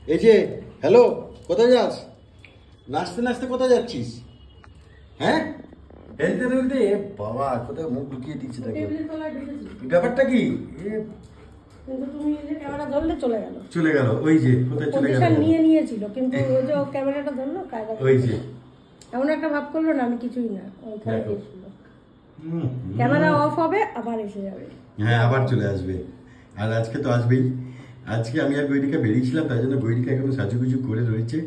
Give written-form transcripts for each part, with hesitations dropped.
এই যে হ্যালো, কোথায় যাস? নাচতে নাচতে কোথায় যাচ্ছিস? হ্যাঁ হেলতে হেলতে বাবা কোথায় মুখ ঢুকিয়ে দিচ্ছে দেখো। ব্যাপারটা কি? কিন্তু তুমি এই যে ক্যামেরা ধরলে চলে গেল। চলে গেল ওই যে কোথায় চলে গেল? নিয়ে নিয়েছিল কিন্তু ওই যে ক্যামেরাটা ধরলো কায়দা ওই যে এমন একটা ভাব করলো না আমি কিছুই না। ওইখানে গিয়েছিল। ক্যামেরা অফ হবে আবার এসে যাবে। হ্যাঁ আবার চলে আসবে। আর আজকে তো আসবেই। আজকে আমি আর গৈরিকা বেরিয়েছিলাম, তাই জন্য গৈরিকা এখনো সাজুগুজু করে রয়েছে।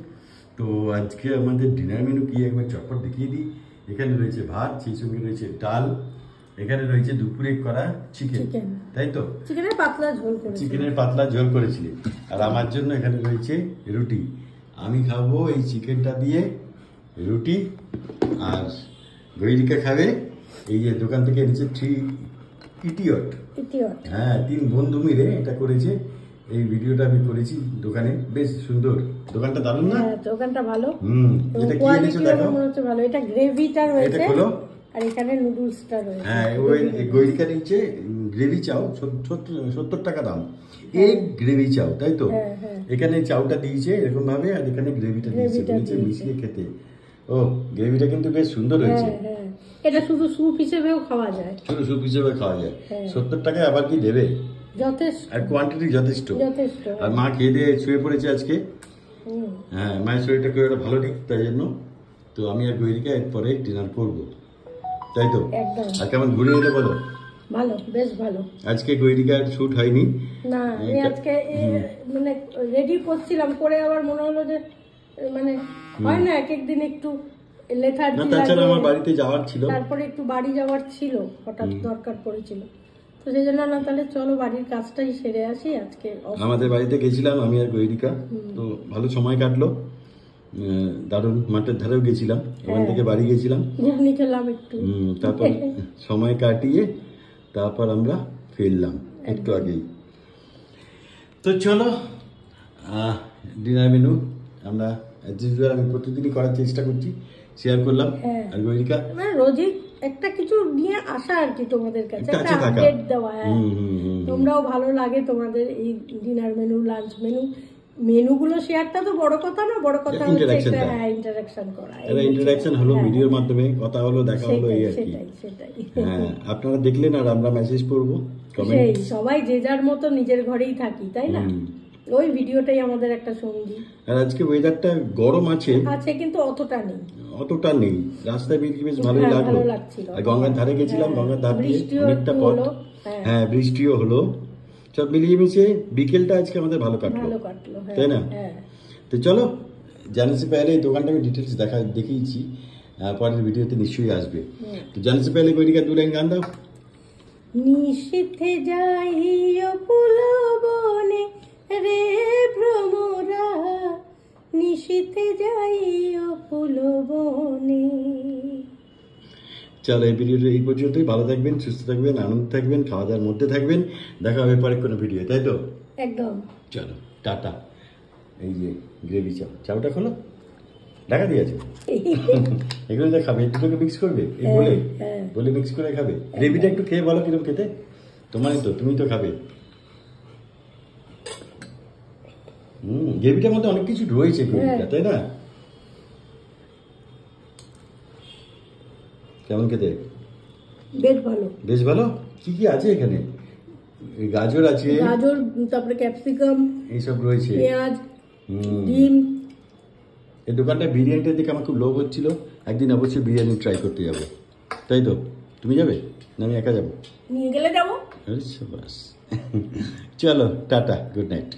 তো আজকে আমাদের ডিনার মেনু কি একবার চটপট দেখিয়ে দিই। এখানে রয়েছে ভাত, সেই সঙ্গে রয়েছে ডাল, এখানে রয়েছে দুপুরে করা চিকেন, তাই তো? চিকেনের পাতলা ঝোল করেছিলি। আর আমার জন্য এখানে রয়েছে রুটি। আমি খাবো এই চিকেনটা দিয়ে রুটি, আর গৈরিকা খাবে এই যে দোকান থেকে এনেছে 3 ইডিয়ট। হ্যাঁ 3 বন্ধু মিলে এটা করেছে। এই ভিডিওটা আমি করেছি দোকানে, বেশ সুন্দর। দোকানটা দারুণ না? দোকানটা ভালো। এটা কি এনেছো দেখো। মনে হচ্ছে ভালো। এটা গ্রেভিটা রয়েছে। এটা হলো আর এখানে নুডলসটা রয়েছে। হ্যাঁ ওই গৈরিকা নিচে গ্রেভি চাও 70 টাকা দাম। এই গ্রেভি চাও, তাই তো? এখানে চাউটা দিয়েছে এরকম ভাবে, আর এখানে গ্রেভিটা দিয়েছে মিশিয়ে খেতে। ও গ্রেভিটা কিন্তু বেশ সুন্দর হয়েছে। এটা শুধু স্যুপ হিসেবেও খাওয়া যায়। 70 টাকায় আবার কি দেবে? যথেষ্ট। আর কোয়ান্টিটি যথেষ্ট। আর মা খেয়ে দিয়ে শুয়ে পড়েছে আজকে। হ্যাঁ মায়ের শরীরটা খুব একটা ভালো নেই, তাই জন্য তো আমি আর গৈরিকা এরপরে ডিনার করবো, তাই তো? আর কেমন ঘুরে এলে বলো? ভালো, বেশ ভালো। আজকে গৈরিকার শুট হয়নি না, আমি আজকে মানে রেডি করছিলাম, করে আবার মনে হলো যে মানে হয় না এক একদিন একটু লেথার্জি লাগে। তাছাড়া আমার বাড়িতে যাওয়ার ছিল, তারপরে একটু বাড়ি যাওয়ার ছিল, হঠাৎ দরকার পড়েছিল, তো সেই জন্য না তাহলে চলো বাড়ির কাজটাই সেরে আসি। আজকে আমাদের বাড়িতে গেছিলাম আমি আর গৈরিকা, তো ভালো সময় কাটলো। দারুণ মাঠের ধারেও গেছিলাম, ওখান থেকে বাড়ি গেছিলাম, ঘুগনি খেলাম একটু, তারপর সময় কাটিয়ে তারপর আমরা ফিরলাম একটু আগেই। তো চলো ডিনার মেনু আমরা আমি প্রতিদিনই করার চেষ্টা করছি, শেয়ার করলাম। আর গৈরিকা রোজই একটা কিছু নিয়ে আসা আর কি, তোমাদের কাছে একটা আপডেট দেওয়া। তোমরাও ভালো লাগে তোমাদের এই ডিনার মেনু, লাঞ্চ মেনু, মেনুগুলো শেয়ারটা তো বড় কথা না, বড় কথা হচ্ছে ইন্টারঅ্যাকশন করা। ইন্টারঅ্যাকশন হলো ভিডিওর মাধ্যমে, কথা হলো, দেখা হলো, এই আর কি। হ্যাঁ আপনারা দেখলেন আর আমরা মেসেজ করবো, কমেন্ট। সবাই যে যার মতো নিজের ঘরেই থাকি, তাই না? ওই ভিডিওটাই আমাদের একটা সঙ্গী। আর আজকে ওয়েদারটা গরম আছে কিন্তু অতটা নেই। রাস্তায় বেশ ভালোই লাগলো। আর গঙ্গার ধারে গেছিলাম, গঙ্গার ধার দিয়ে অনেকটা পথ। হ্যাঁ বৃষ্টিও হলো, সব মিলিয়ে মিশিয়ে বিকেলটা আজকে আমাদের ভালো কাটলো, তাই না? তো চলো, জানে সে পেলে এই দোকানটা আমি ডিটেলস দেখিয়েছি, পরের ভিডিওতে নিশ্চয়ই আসবে। তো জানে সে পেলে গৈরিকা 2 লাইন গান দাও। নিশীথে যাইও পুলবনে রে ভ্রমরা, নিশীথে যাইও পুলবনে। চলো এই ভিডিওটা এই পর্যন্তই। ভালো থাকবেন, সুস্থ থাকবেন, আনন্দ থাকবেন, খাওয়া দাওয়ার মধ্যে থাকবেন। দেখা হবে পরে কোনো ভিডিও, তাই তো? একদম। চলো টাটা। এই যে গ্রেভি চাউটা খোলো, ঢাকা দিয়েছে। এগুলো যা খাবে দুটোকে মিক্স করবে, এই বলে মিক্স করে খাবে। গ্রেভিটা একটু খেয়ে বলো কিরকম খেতে। তোমারই তো, তুমি তো খাবে। গ্রেভিটার মধ্যে অনেক কিছু রয়েছে, তাই না? কেমন খেতে? বেশ ভালো। কি কি আছে এখানে? গাজর আছে, তারপরে ক্যাপসিকাম এইসব রয়েছে, পেঁয়াজ, ডিম। এই দোকানটা বিরিয়ানিটা দেখে আমার খুব লোভ হচ্ছিল, একদিন অবশ্যই বিরিয়ানি ট্রাই করতে যাবো, তাই তো? তুমি যাবে না আমি একা যাবো? নিয়ে গেলে যাবো। চলো টাটা, গুড নাইট।